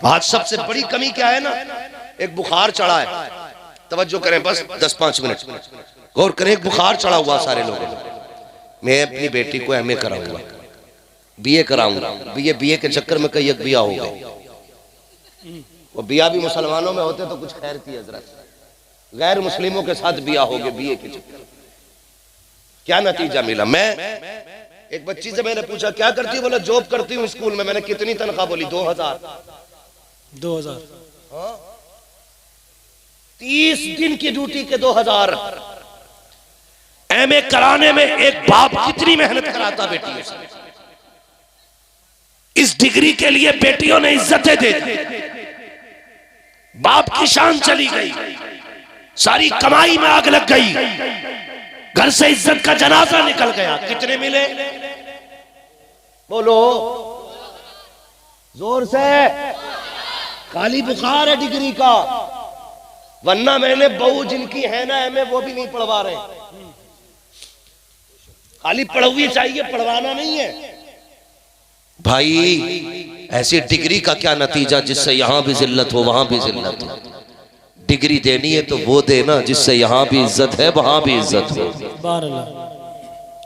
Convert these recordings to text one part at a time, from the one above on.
आज सबसे बड़ी कमी क्या है ना, एक बुखार चढ़ा है, तवज्जो करें बस 10-5 मिनट गौर करें। एक बुखार चढ़ा हुआ सारे लोगों को, मैं अपनी बेटी को एमए कराऊंगा, बीए कराऊंगा, बीए के चक्कर में कई एक बिया हो गए। वो बिया भी मुसलमानों में होते तो कुछ खैर थी हजरत, गैर मुस्लिमों के साथ बिया हो गए बीए के चक्कर। क्या नतीजा मिला? मैं एक बच्ची से मैंने पूछा क्या करती है, बोला जॉब करती हूँ स्कूल में। मैंने कितनी तनख्वाह? बोली 2000। 30 दिन की ड्यूटी के 2000। एमए कराने में एक बाप कितनी मेहनत कराता बेटियों से। इस डिग्री के लिए बेटियों ने इज्जतें दे दी, बाप की शान चली गई, सारी कमाई में आग लग गई, घर से इज्जत का जनाजा निकल गया। कितने मिले? बोलो जोर से। खाली बुखार है डिग्री का, वरना मैंने बहू जिनकी है ना एमए वो भी नहीं पढ़वा रहे। खाली पढ़वी चाहिए, पढ़वाना नहीं है भाई। ऐसी डिग्री का क्या नतीजा जिससे यहां भी जिल्लत हो वहां भी जिल्लत हो। डिग्री देनी है तो वो देना जिससे यहां भी इज्जत है वहां भी इज्जत हो।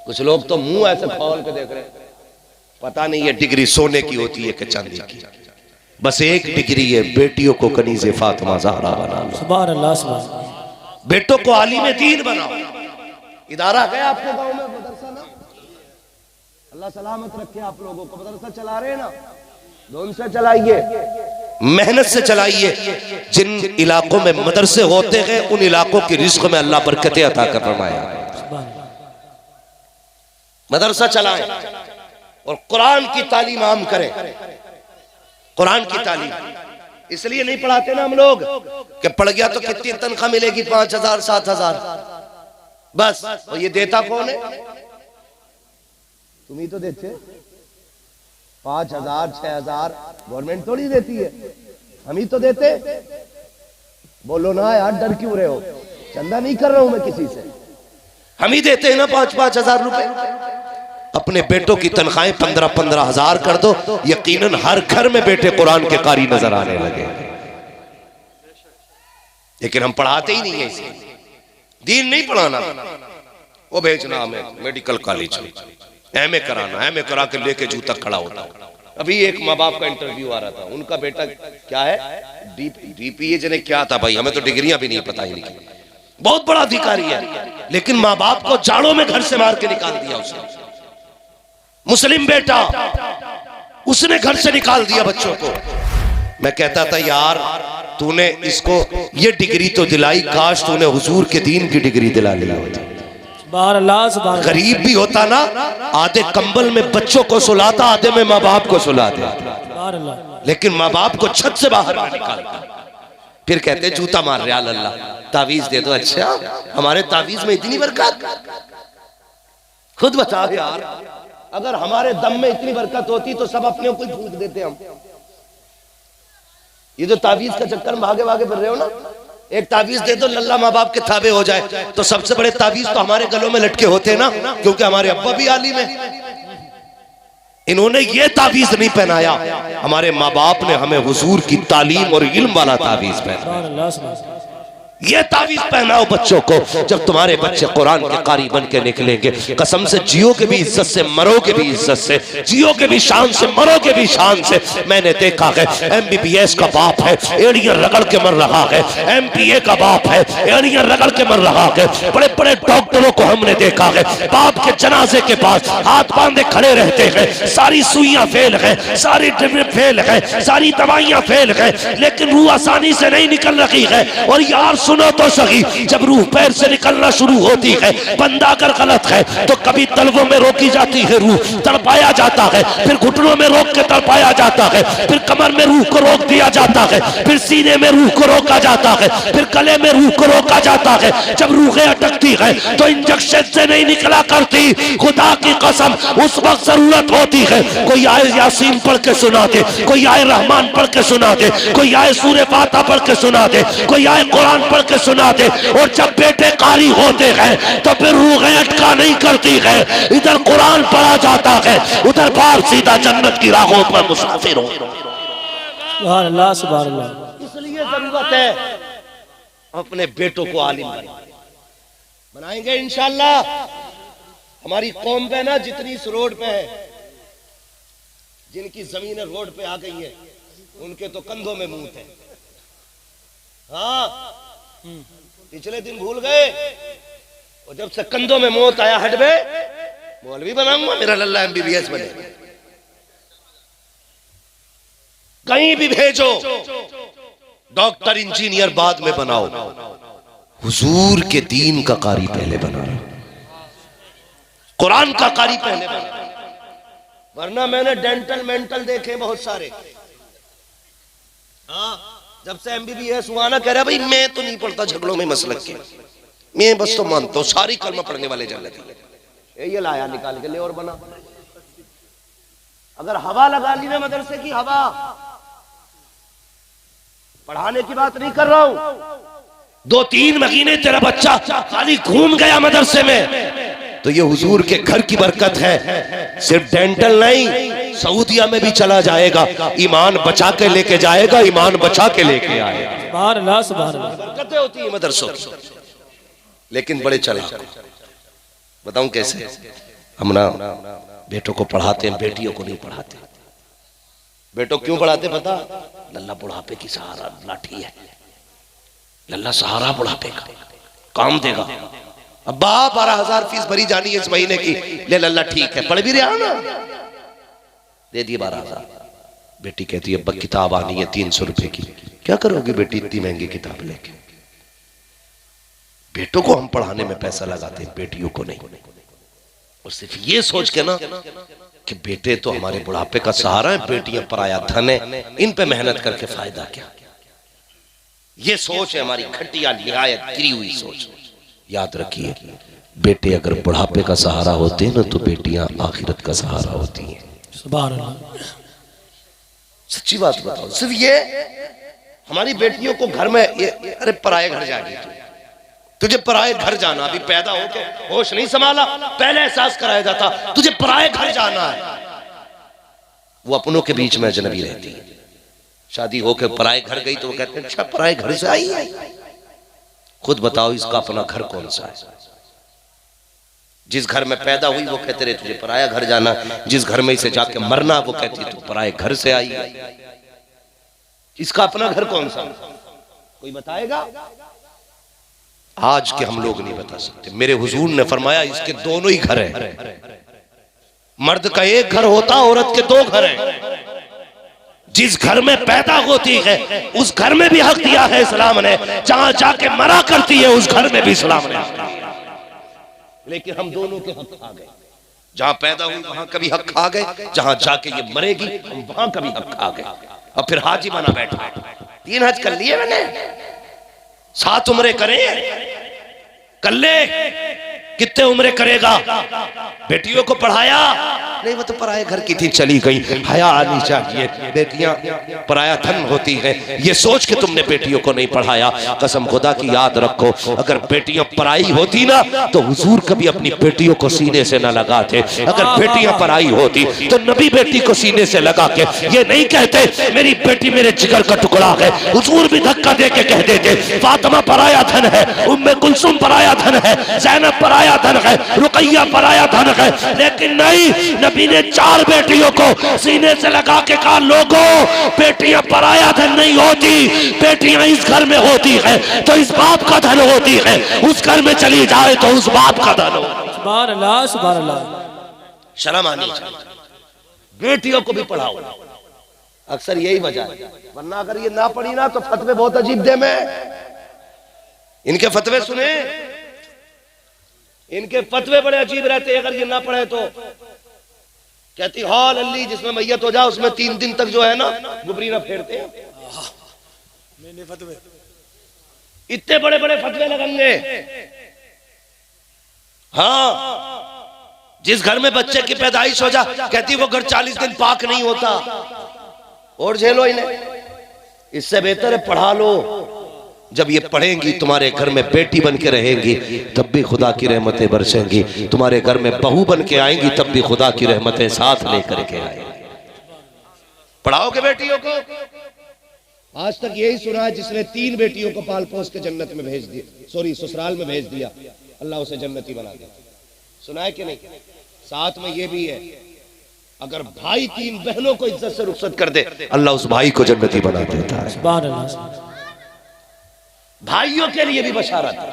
कुछ लोग तो मुंह ऐसे खोल के देख रहे हैं, पता नहीं है डिग्री सोने की होती है कि चांदी की। बस एक डिग्री है, बेटियों को कनीज़े फातिमा ज़हरा बना लो। सुभान अल्लाह, सुभान अल्लाह। बेटों को आलिम दीन बनाओ। इदारा है आपके गांव में मदरसा ना, अल्लाह सलामत रखे आप लोगों को। मदरसा चला रहे हैं ना, धूम से चलाइए, मेहनत से चलाइए। जिन इलाकों में मदरसे होते हैं उन इलाकों की रिज़्क़ में अल्लाह बरकतें अता कर फरमाया। मदरसा चलाएं और कुरान की तालीम आम करें। कुरान की तालीम इसलिए नहीं पढ़ाते ना हम लोग कि पढ़ गया तो कितनी तनख्वाह मिलेगी, 5000 7000 बस। और ये देता कौन है? तुम ही तो देते। 5000 6000 गवर्नमेंट थोड़ी देती है, हम ही तो देते। बोलो ना यार, डर क्यों रहे हो? चंदा नहीं कर रहा हूं मैं किसी से, हम ही देते हैं ना 5-5 हजार रुपए। अपने बेटों की तनख्वाहें 15-15 हजार कर दो, यकीनन हर घर में बेटे कुरान के कारी नजर आने लगे। लेकिन हम पढ़ाते ही नहीं है इसे। दीन नहीं पढ़ाना, वो भेजना हमें मेडिकल कॉलेज में, एमए कराना, एमए करा के लेके जूता खड़ा होता। अभी एक माँ बाप का इंटरव्यू आ रहा था, उनका बेटा क्या है, डीपीए जने क्या था भाई, हमें तो डिग्रियां भी नहीं पता ही नहीं। बहुत बड़ा अधिकारी है, लेकिन माँ बाप को जाड़ों में घर से मार के निकाल दिया उसने। मुस्लिम बेटा, उसने घर से निकाल दिया बच्चों को। मैं कहता था यार तूने इसको ये डिग्री तो दिलाई, काश तूने हुजूर के दीन की डिग्री दिला लिया होता। गरीब भी होता ना, आधे कंबल में बच्चों को सुलाता, आधे में माँ बाप को सुलाता, लेकिन माँ बाप को छत से बाहर ना निकालता। फिर कहते जूता मार रहे अल्लाह, तावीज दे दो। अच्छा, हमारे तावीज में इतनी बरकत? खुद बताओ यार, अगर हमारे दम में इतनी बरकत होती तो सब अपने को फूंक देते हम। ये जो तावीज का चक्कर में भागे भागे फिर रहे हो ना, एक तावीज दे दो लल्ला माँ बाप के थाबे हो जाए, तो सबसे बड़े तावीज तो हमारे गलों में लटके होते हैं ना, क्योंकि हमारे अब्बा भी आलिम है। इन्होंने ये तावीज नहीं पहनाया, हमारे माँ बाप ने हमें हुजूर की तालीम और इल्म वाला तावीज पहनाया। ये तावीज पहनाओ बच्चों को। जब तुम्हारे बच्चे कुरान के कारी बन के निकलेंगे, कसम से जियोगे भी इज्जत से, मरोगे भी इज्जत से, जियोगे भी शान से, मरोगे भी शान से। मैंने देखा है MBBS का बाप है, एड़ियां रगड़ के मर रहा है, MPA का बाप है, एड़ियां रगड़ के मर रहा है। बड़े बड़े डॉक्टरों को हमने देखा है, बाप के जनाजे के पास हाथ बांधे खड़े रहते हैं, सारी सुइयां फेल है, सारी ट्रीटमेंट फेल है, सारी दवाइयां फेल है, लेकिन रूह आसानी से नहीं निकल रही है। और यार सुनो तो सही, जब रूह पैर से निकलना शुरू होती है, बंदा अगर गलत है तो कभी तलवों में रोकी जाती है रूह, तड़पाया जाता है, फिर घुटनों में रोक के तड़पाया जाता है, फिर कमर में रूह को रोक दिया जाता है, फिर सीने में रूह को रोका जाता है, फिर गले में रूह को रोका जाता है। जब रूहें अटकती है तो इंजेक्शन से नहीं निकला करती, खुदा की कसम उस वक्त जरूरत होती है कोई आए यासीन पढ़ के सुना दे, कोई आए रहमान पढ़ के सुना दे, कोई आए सूरह फातिहा पढ़ के सुना दे, कोई आए कुरान पढ़ के सुना दे। और जब बेटे कारी होते हैं तो फिर रूहें अटका नहीं करती है, इधर कुरान पढ़ा जाता है, उधर बाप सीधा जन्नत की राहों पर मुसाफिर हो। सुभान अल्लाह सुभान अल्लाह। इसलिए जरूरत है अपने बेटों को आलिम बनाएंगे इंशाअल्लाह। हमारी कौम पे ना जितनी इस रोड पे है, जिनकी जमीनें रोड पे आ गई है, उनके तो कंधों में मूत है। हाँ, पिछले दिन भूल गए, और जब से कंधों में मौत आया, हट बे मौलवी बनाऊंगा, मेरा लल्ला MBBS बने। कहीं भी भेजो, डॉक्टर इंजीनियर बाद में बनाओ, हुजूर के दीन का कारी पहले बनाओ, कुरान का कारी पहले बनाओ। वरना मैंने डेंटल मेंटल देखे बहुत सारे। हाँ, जब से MBBS हुआ ना, कह रहा भाई मैं तो नहीं पढ़ता झगड़ों में मसलक के, मैं बस तो मानता हूं सारी कलमा पढ़ने वाले जन्नती। ये लाया निकाल के ले और बना। अगर हवा लगा ली ना मदरसे की हवा, पढ़ाने की बात नहीं कर रहा हूं, 2-3 महीने तेरा बच्चा खाली घूम गया मदरसे में, तो ये हुजूर के घर की बरकत है। सिर्फ डेंटल नहीं, सऊदिया में भी चला जाएगा, ईमान बचा के लेके जाएगा, ईमान बचा के लेके आएगा। सुभान अल्लाह सुभान अल्लाह। बरकतें होती है मदरसों, लेकिन बड़े चला। बताऊं कैसे? हम ना बेटों को पढ़ाते हैं, बेटियों को नहीं पढ़ाते। बेटों क्यों पढ़ाते पता? लल्ला बुढ़ापे की सहारा लाठी है, लल्ला सहारा बुढ़ापे का काम देगा। अब्बा 12,000 फीस भरी जानी है इस महीने की, ले लल्ला ठीक है, पढ़ भी रहा ना, दे दिए 12,000। बेटी कहती है अब्बा किताब आनी है 300 रुपए की, क्या करोगे बेटी इतनी महंगी किताब लेके? बेटों को हम पढ़ाने में पैसा लगाते हैं, बेटियों को नहीं। और सिर्फ ये सोच के ना कि बेटे तो हमारे बुढ़ापे का सहारा है, बेटियां पराया धन है, इन पे मेहनत करके फायदा क्या? ये सोच है हमारी खटिया निहायत गिरी हुई सोच। याद रखिए, बेटे अगर बुढ़ापे का सहारा होते हैं ना, तो बेटियां आखिरत का सहारा होती हैं। सुभान अल्लाह। सच्ची बात बताओ, सिर्फ ये हमारी बेटियों को घर में अरे पराये घर जाएगी, तुझे पराये घर जाना, अभी पैदा होके होश नहीं संभाला, पहले एहसास कराया जाता तुझे पराये घर जाना है। वो अपनों के बीच में अजनबी रहती है, शादी होके पराये घर गई तो वो कहते हैं अच्छा पराये घर से आई है। खुद बताओ इसका अपना घर कौन सा है? जिस घर में पैदा हुई वो कहते रहे तुझे पराया घर जाना, जिस घर में इसे जाके मरना वो कहती तू पराये घर से आई है। इसका अपना घर कौन सा? कोई बताएगा? आज के हम लोग नहीं बता सकते। मेरे हुजूर ने फरमाया इसके दोनों ही घर हैं, मर्द का एक घर होता, औरत के 2 घर हैं। जिस घर में पैदा होती है उस घर में भी हक दिया है इस्लाम ने, जहां जाके मरा करती है उस घर में भी इस्लाम ने। लेकिन हम दोनों के हक खा गए, जहां पैदा हुई वहां कभी हक खा गए, जहां जाके ये मरेगी हम वहां कभी हक खा गए। अब फिर हाजी बना बैठा, 3 हज कर लिए मैंने, 7 उम्रे करें, कर ले, कितने उम्रे करेगा? बेटियों को पढ़ाया नहीं, वो तो पराये घर की थी चली गई। हया आनी चाहिए, बेटियां पराया धन होती हैं, ये सोच के तुमने बेटियों को नहीं पढ़ाया। कसम खुदा की याद रखो, अगर बेटियां पराई होती ना तो हुजूर कभी अपनी बेटियों को सीने से न लगाते। अगर बेटियां पराई होती तो नबी बेटी को सीने से लगा के ये नहीं कहते मेरी बेटी मेरे जिगर का टुकड़ा है। हुजूर भी धक्का दे के कह देते फातिमा पराया धन है, उम्मे कुलसुम पराया धन है, ज़ैनब पराया धन है, रुकैया पराया धन है। लेकिन नहीं, नबी ने 4 बेटियों को सीने से लगा के कहा लोगों बेटियां पराया धन नहीं होती, बेटियां इस घर में होती है तो इस बाप का धन होती है, उस घर में चली जाए तो उस बाप का धन हो। सुभान अल्लाह सुभान अल्लाह। शर्म आनी चाहिए, बेटियों को भी पढ़ाओ। अक्सर यही वजह है, वरना अगर ये ना पढ़ी ना तो फतवे बहुत अजीब दे में। इनके फतवे सुने, इनके फतवे बड़े अजीब रहते हैं। अगर ये ना पढ़े तो कहती हॉल अल्ली जिसमें मैयत हो जाए उसमें 3 दिन तक जो है ना गुबरी ना फेरते हैं। इतने बड़े बड़े फतवे लगेंगे। हाँ, जिस घर में बच्चे की पैदाइश हो जा कहती वो घर 40 दिन पाक नहीं होता। और झेलो इन्हें, इससे बेहतर है पढ़ा लो। जब ये पढ़ेंगी तुम्हारे घर में बेटी बन के रहेंगी तब भी खुदा की रहमतें बरसेंगी, तुम्हारे घर में बहू बन के आएंगी तब भी खुदा की रहमतें साथ लेकर के आएंगी। पढ़ाओगे बेटियों को आज तक यही सुना है जिसने 3 बेटियों को पाल पोस के जन्नत में भेज दिया, सॉरी ससुराल में भेज दिया, अल्लाह उसे जन्नती बना दिया। सुना है कि नहीं? साथ में ये भी है, अगर भाई 3 बहनों को इज्जत से रुखसत कर दे, अल्लाह उस भाई को जन्नती बना देता है। सुभान अल्लाह। भाइयों के लिए भी बशारत है।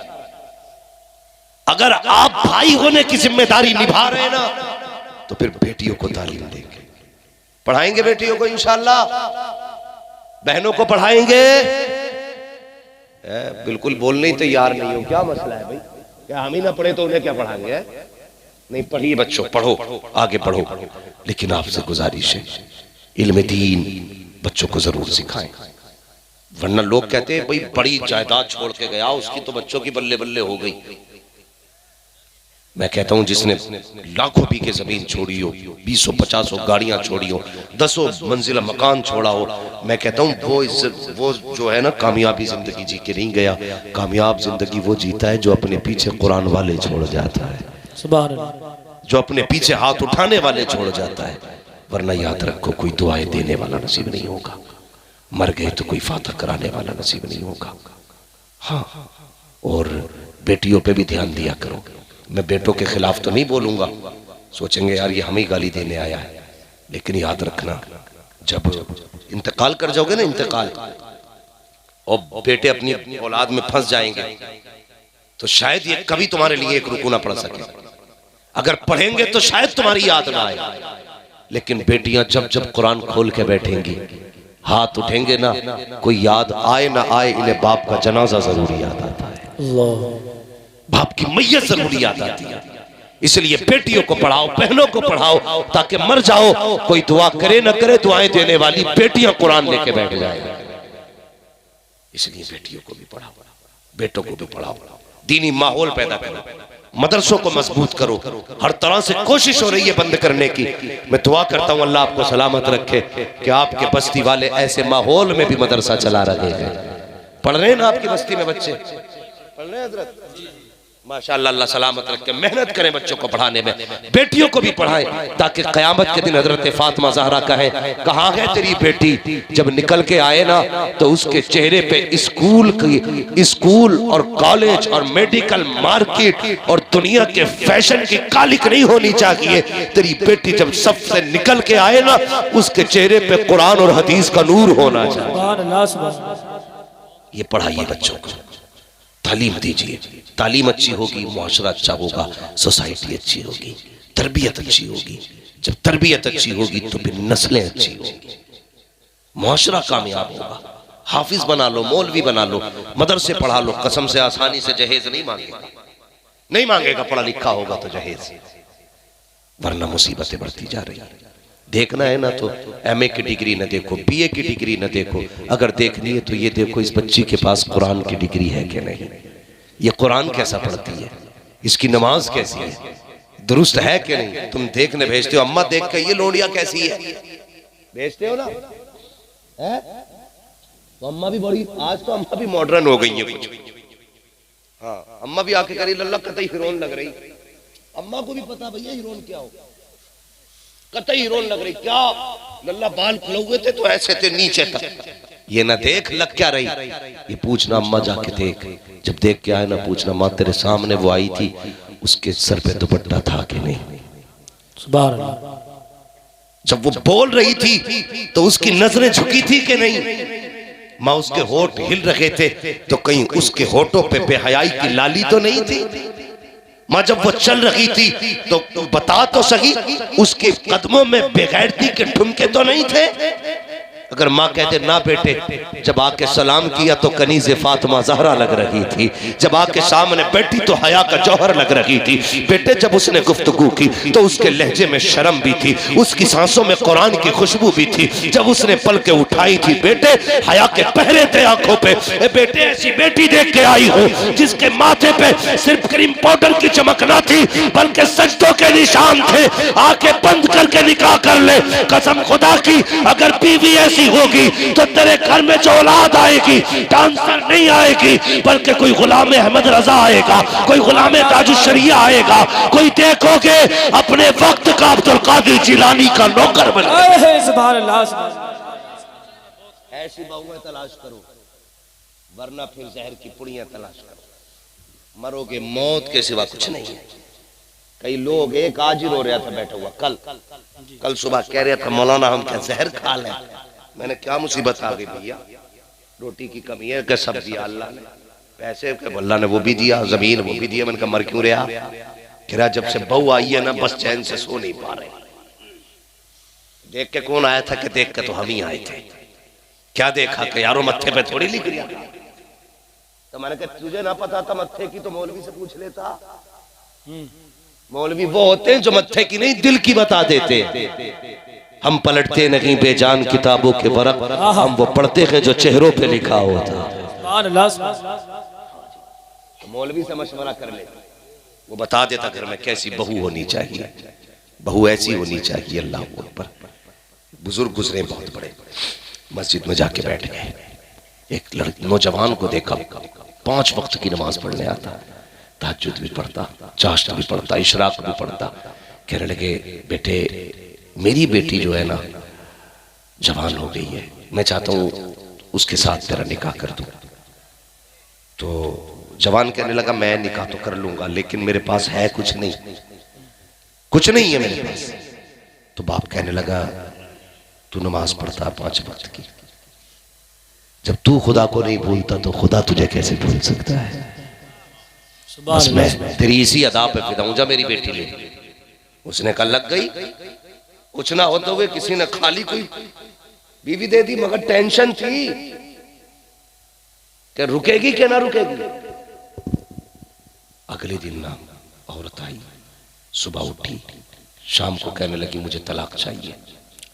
अगर आप भाई होने की जिम्मेदारी निभा रहे हैं ना, तो फिर बेटियों को तालीम देंगे, पढ़ाएंगे बेटियों को इंशाअल्लाह, बहनों को पढ़ाएंगे। बिल्कुल बोलने ही तैयार नहीं हो, क्या मसला है भाई? क्या हम ही ना पढ़े तो उन्हें क्या पढ़ाएंगे? नहीं, पढ़िए बच्चों, पढ़ो, आगे बढ़ो, लेकिन आपसे गुजारिश है इल्म दीन बच्चों को जरूर सिखाएं। वरना लोग कहते हैं भाई बड़ी जायदाद छोड़ के गया, उसकी तो बच्चों की बल्ले बल्ले हो गई। मैं कहता हूं जिसने लाखों बीघे जमीन छोड़ी हो, 250 गाड़ियां छोड़ी हो, 10 मंजिला मकान छोड़ा हो, मैं कहता हूं वो जो है ना कामयाबी जिंदगी जी के नहीं गया। कामयाब जिंदगी वो जीता है जो अपने पीछे कुरान वाले छोड़ जाता है, सुभान अल्लाह, जो अपने पीछे हाथ उठाने वाले छोड़ जाता है। वरना याद रखो कोई दुआएं देने वाला नसीब नहीं होगा, मर गए तो कोई फातह कराने वाला नसीब नहीं होगा। हाँ, और बेटियों पे भी ध्यान दिया करो। मैं बेटों के खिलाफ तो नहीं बोलूंगा, सोचेंगे यार ये हमें गाली देने आया है, लेकिन याद रखना जब इंतकाल कर जाओगे ना, इंतकाल, और बेटे अपनी औलाद में फंस जाएंगे, तो शायद ये कभी तुम्हारे लिए एक रुकू ना पड़ सके। अगर पढ़ेंगे तो शायद तुम्हारी याद ना आए, लेकिन बेटियां जब जब कुरान खोल के बैठेंगी, हाथ उठेंगे ना, कोई याद आए ना आए, इन्हें बाप का जनाजा जरूर याद आता है, बाप की मैयत जरूर याद आती है। इसलिए बेटियों को पढ़ाओ, बहनों को पढ़ाओ, ताकि मर जाओ कोई दुआ करे ना करे, दुआएं देने वाली बेटियां कुरान लेके बैठ जाए। इसलिए बेटियों को भी पढ़ाओ, बेटों को भी पढ़ाओ, दीनी माहौल पैदा करो, मदरसों को मजबूत करो। हर तरह से कोशिश हो रही है बंद करने की। मैं दुआ करता हूं अल्लाह आपको सलामत रखे कि आपके बस्ती वाले ऐसे माहौल में भी मदरसा चला रहे हैं। पढ़ रहे हैं ना आपकी बस्ती में बच्चे? पढ़ रहे हैं हजरत? माशाअल्लाह, अल्लाह सलामत रखे। मेहनत करें बच्चों को पढ़ाने में, बेटियों को भी पढ़ाएं, ताकि कयामत के दिन हजरत फातिमा ज़हरा कहे कहाँ है तेरी बेटी? जब निकल के आए ना, तो उसके चेहरे पे स्कूल और कॉलेज और मेडिकल मार्केट और दुनिया के फैशन की कालिक नहीं होनी चाहिए। तेरी बेटी जब सबसे निकल के आए ना, उसके चेहरे पे कुरान और हदीस का नूर होना चाहिए। ये पढ़ाइए बच्चों को, तालीम दीजिए। तालीम अच्छी होगी, मुआशरा अच्छा होगा, सोसाइटी अच्छी होगी, तरबियत अच्छी होगी। जब तरबियत अच्छी होगी तो फिर नस्लें अच्छी होगी, मुआशरा कामयाब होगा। हाफिज बना लो, मौलवी बना लो, मदरसे पढ़ा लो, कसम से आसानी से जहेज नहीं मांगेगा, नहीं मांगेगा, पढ़ा लिखा होगा तो जहेज। वरना मुसीबतें बढ़ती जा रही है। देखना है ना तो एमए की डिग्री न देखो, बीए की डिग्री न देखो, अगर देखनी है तो ये देखो इस बच्ची के पास कुरान की डिग्री है कि नहीं, ये कुरान कैसा पढ़ती है, इसकी नमाज कैसी है, दुरुस्त है कि नहीं। तुम देखने भेजते हो, अम्मा देख के ये लोडिया कैसी है भेजते हो ना, है? तो अम्मा भी बड़ी, आज तो अम्मा भी मॉडर्न हो गई है कुछ। हाँ, अम्मा भी आके करी लल्ला कतई हीरोइन लग रही। अम्मा को भी पता भैया हीरोइन क्या हो, कतई हीरोइन लग रही। क्या लल्ला बाल खुले हुए थे तो ऐसे थे नीचे तक, ये ना देख लग क्या रही, ये पूछना अम्मा जाके देख। जब देख के आए ना पूछना माँ तेरे सामने वो आई थी, उसके सर पे दुपट्टा था कि नहीं। सुभान अल्लाह। जब वो बोल रही थी तो उसकी नजरें झुकी थी कि नहीं। माँ उसके होठ हिल रहे थे तो कहीं उसके होठों पे बेहयाई की लाली तो नहीं थी। माँ जब वो चल रही थी तो बता तो सही उसके कदमों में बेगैरती के ठुमके तो नहीं थे। अगर माँ कहते ना बेटे, जब आके सलाम किया तो कनीज़े फातिमा ज़हरा लग रही थी, जब आके सामने बैठी तो हया का जौहर लग रही थी। बेटे जब उसने गुफ्तगू की तो उसके लहजे में शर्म भी थी, उसकी सांसों में कुरान की खुशबू भी थी। जब उसने पलकें उठाई थी बेटे हया के पहरे थे आंखों पे। बेटे ऐसी बेटी देख के आई हो जिसके माथे पे सिर्फ क्रीम पाउडर की चमक ना थी बल्कि सजदों के निशान थे। आके बंद करके निकाह कर ले, कसम खुदा की अगर बीवी ऐसी होगी तो तेरे घर में जो औलाद आएगी डांसर नहीं आएगी बल्कि कोई गुलाम अहमद रजा आएगा, कोई गुलाम ताजुल शरिया आएगा, कोई देखोगे अपने वक्त का अब्दुल कादिर जिलानी का नौकर बना। सुभान अल्लाह। ऐसी बहुएं तलाश करो, वरना फिर जहर की पुड़ियां तलाश करो, मरोगे मौत के सिवा कुछ नहीं है। कई लोग, एक आज ही रो रहा था बैठा हुआ, कल सुबह कह रहा था मौलाना हम क्या जहर खा लें। मैंने क्या मुसीबत आ गई भैया, रोटी की कमी है, क्या सब दिया अल्लाह ने, पैसे के अल्लाह ने वो भी दिया, जमीन वो भी दिया। मैंने कहा मर क्यों रहा? कह रहा जब से बहू आई है ना बस चैन से सो नहीं पा रहे। देख के कौन आया था? कि देख के तो हम ही आए थे। क्या देखा? कि यारो मत्थे पे थोड़ी लिख लिया। तो मैंने कहा तुझे ना पता था मत्थे की तो मौलवी से पूछ लेता। मौलवी वो होते हैं जो मत्थे की नहीं दिल की बता देते। हम पलटते नहीं बेजान किताबों के वरक, हम वो पढ़ते हैं जो चेहरों पे लिखा होता। तो मौलवी से मशवरा कर ले, वो बता देता घर में कैसी बहू होनी चाहिए, बहू ऐसी होनी चाहिए। अल्लाह अकबर। बुजुर्ग गुजरे बहुत बड़े, मस्जिद में जाके बैठ गए। एक लड़के नौजवान को देखा, 5 वक्त की नमाज पढ़ने आता, तहज्जुद भी पढ़ता, चाश्त भी पढ़ता, इशराक भी पढ़ता। कहने लगे बेटे मेरी बेटी जो है ना जवान हो गई है, मैं चाहता हूँ उसके साथ तेरा निकाह कर दूं। तो जवान कहने लगा मैं निकाह तो कर लूंगा लेकिन मेरे पास है कुछ नहीं, कुछ नहीं है मेरे पास। तो बाप कहने लगा तू नमाज पढ़ता 5 वक्त की, जब तू खुदा को नहीं भूलता तो खुदा तुझे कैसे भूल सकता है? बस मैं तेरी इसी अदा पे फिदा हूं, जा मेरी बेटी ले। उसने कहा लग गई, कुछ ना होते हुए किसी ने खाली कोई बीवी दे दी, मगर टेंशन थी कि रुकेगी कि ना रुकेगी। अगले दिन ना औरत आई, सुबह उठी, शाम को कहने लगी मुझे तलाक चाहिए।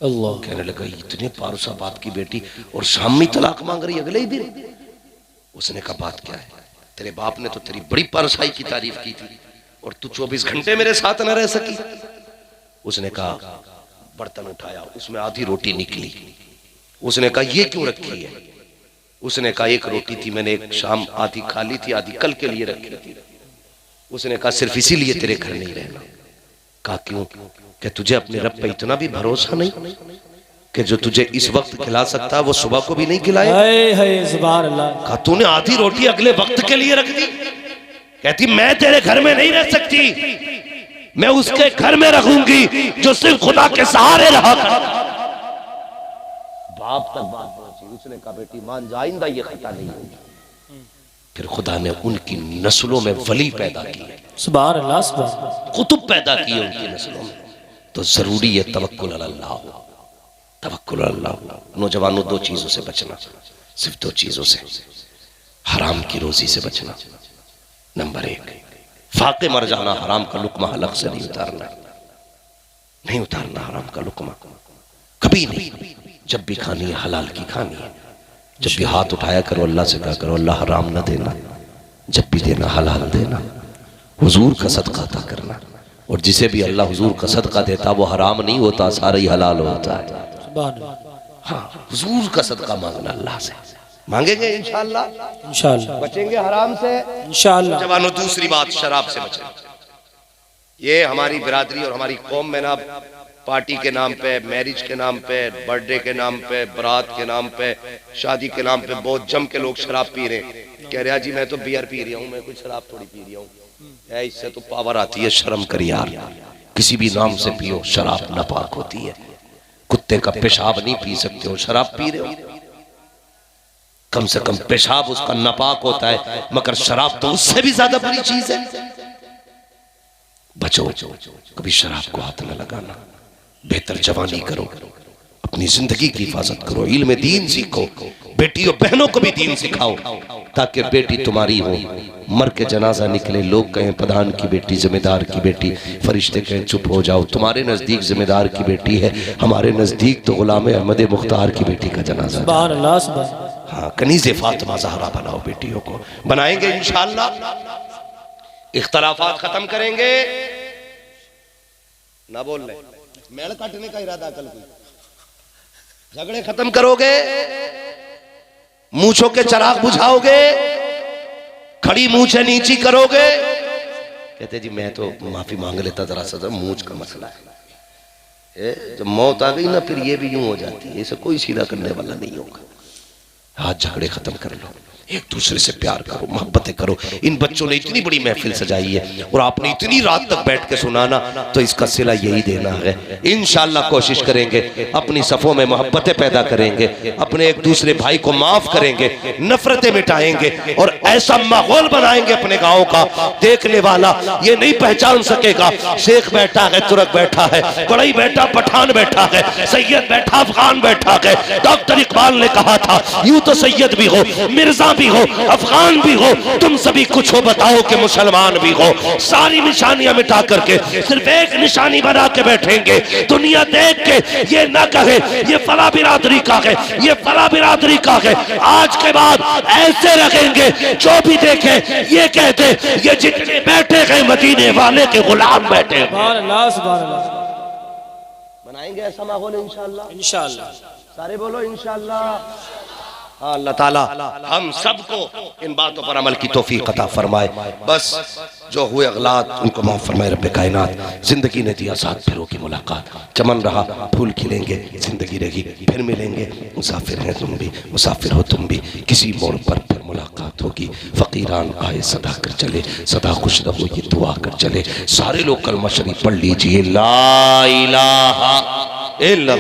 अल्लाह। कहने लगा इतने पारुसा बाप की बेटी और शाम में तलाक मांग रही अगले ही दिन। उसने कहा बात क्या है? तेरे बाप ने तो तेरी बड़ी पारुसाई की तारीफ की थी और तू 24 घंटे मेरे साथ न रह सकी। उसने कहा बर्तन उठाया, उसमें आधी रोटी निकली। उसने कहा ये क्यों रखी है? उसने कहा एक रोटी थी, मैंने एक शाम आधी खा ली थी, आधी कल के लिए रखी थी। उसने कहा सिर्फ इसीलिए तेरे घर नहीं रहना। कहा क्यों? कि तुझे अपने रब पे इतना भी भरोसा नहीं कि जो तुझे इस वक्त खिला सकता है वो सुबह को भी नहीं खिलाए? कहा तूने आधी रोटी अगले वक्त के लिए रख दी। कहती मैं तेरे घर में नहीं रह सकती, मैं उसके घर में रहूंगी जो सिर्फ खुदा के सहारे रहा करता। बाप तक बात पहुंची। उसने कहा बेटी मान जा, आइंदा ये खता नहीं होगी। फिर खुदा ने उनकी नस्लों में वली पैदा किए, सुभान अल्लाह, कुतुब पैदा किए उनकी नस्लों में। तो जरूरी है तवक्कुल अल्लाह, तवक्कुल अल्लाह। नौजवानों 2 चीजों से बचना, सिर्फ 2 चीजों से। हराम की रोजी से बचना, नंबर 1। फाके मर जाना, हराम का लुकमा हलक से नहीं उतारना, नहीं उतारना हराम का लुकमा कभी नहीं। जब भी खानी है हलाल की खानी है। जब भी हाथ उठाया करो अल्लाह से कहा करो अल्लाह हराम ना देना, जब भी देना हलाल देना, हुजूर का सदका अता करना। और जिसे भी अल्लाह हुजूर का सदका देता वो हराम नहीं होता, सारा ही हलाल होता है। हाँ, हुजूर का सदका मांगना अल्लाह से, मांगेंगे इंशाअल्लाह, इंशाअल्लाह बचेंगे हराम से इंशाअल्लाह। जवानों दूसरी बात, शराब से बचें। ये हमारी बिरादरी और हमारी कौम में ना पार्टी के नाम पे, मैरिज के नाम पे, बर्थडे के नाम पे, बारात के नाम पे, शादी के नाम पे बहुत जम के लोग शराब पी रहे हैं। कह रहा जी मैं तो बियर पी रहा हूँ, मैं कुछ शराब थोड़ी पी रहा हूँ। इससे तो पावर आती है, शर्म कर यार, किसी भी नाम से पियो, शराब नापाक होती है। कुत्ते का पेशाब नहीं पी सकते हो, शराब पी रहे हो। कम से कम पेशाब उसका नापाक होता है, मगर शराब तो उससे भी ज्यादा बुरी चीज है। बचो, कभी शराब को हाथ न लगाना। बेहतर जवानी करो, अपनी जिंदगी की हिफाजत करो, इल्म दीन सीखो, बेटियों बहनों को भी दीन सिखाओ ताकि बेटी तुम्हारी हो। मर के जनाजा निकले, लोग कहें प्रधान की बेटी, जिम्मेदार की बेटी, फरिश्ते कहें चुप हो जाओ। तुम्हारे नजदीक जिम्मेदार की बेटी है, हमारे नजदीक तो गुलाम अहमद मुख्तार की बेटी का जनाजा। हाँ, कनीज़े फातिमा ज़हरा बनाओ, बेटियों को बनाएंगे इंशाअल्लाह। इख्तलाफात खत्म करेंगे, ना बोल रहे मेल काटने का इरादा कल कोई, झगड़े खत्म करोगे, मूंछों के चराग बुझाओगे, खड़ी मूंछें नीची करोगे। कहते जी मैं तो माफी मांग लेता, जरा सा मूंछ का मसला है। जब मौत आ गई ना फिर ये भी यूं हो जाती है, इसे कोई सीधा करने वाला नहीं होगा। हाथ झगड़े खत्म कर लो, एक दूसरे से प्यार करो, मोहब्बतें करो। इन बच्चों ने इतनी बड़ी महफिल सजाई है और आपने इतनी रात तक बैठ के सुनाना, तो इसका सिला यही देना है। इंशाअल्लाह कोशिश करेंगे, अपनी सफ़ों में मोहब्बतें पैदा करेंगे, अपने एक दूसरे भाई को माफ करेंगे, नफरतें मिटाएंगे और ऐसा माहौल बनाएंगे अपने गाँव का, देखने वाला ये नहीं पहचान सकेगा शेख बैठा है, तुर्क बैठा है, बड़ई बैठा पठान बैठा है, सैयद बैठा अफगान बैठा है। डॉक्टर इकबाल ने कहा था, यूं तो सैयद भी हो, मिर्जा भी हो, अफगान भी हो, तुम सभी कुछ हो बताओ कि मुसलमान भी हो। सारी निशानियां मिटा करके सिर्फ एक निशानी बना के बैठेंगे, दुनिया देख के ये ना कहे ये फला बिरादरी का है, ये फला बिरादरी का है। आज के बाद ऐसे रखेंगे, जो भी देखे ये कहते ये जितने बैठे हैं मदीने वाले के गुलाम बैठे हैं। सुभान अल्लाह, सुभान अल्लाह। बनाएंगे ऐसा माहौल इंशाअल्लाह, इंशाअल्लाह। सारे बोलो इंशाअल्लाह। हाँ, अल्लाह ताला हम सबको इन बातों पर अमल की तौफीक अता फरमाए। बस जो हुए अगलात उनको माफ फरमाए रब्बे कायनात। जिंदगी ने दिया साथ फिरों की मुलाकात, चमन रहा फूल खिलेंगे, जिंदगी रही फिर मिलेंगे। मुसाफिर हैं तुम भी, मुसाफिर हो तुम भी, किसी मोड़ पर फिर मुलाकात होगी। फकीरान आए सदा कर चले, सदा खुश रहो ये दुआ कर चले। सारे लोग कलमा शरीफ पढ़ लीजिए, ला इलाहा इल्लल्लाह।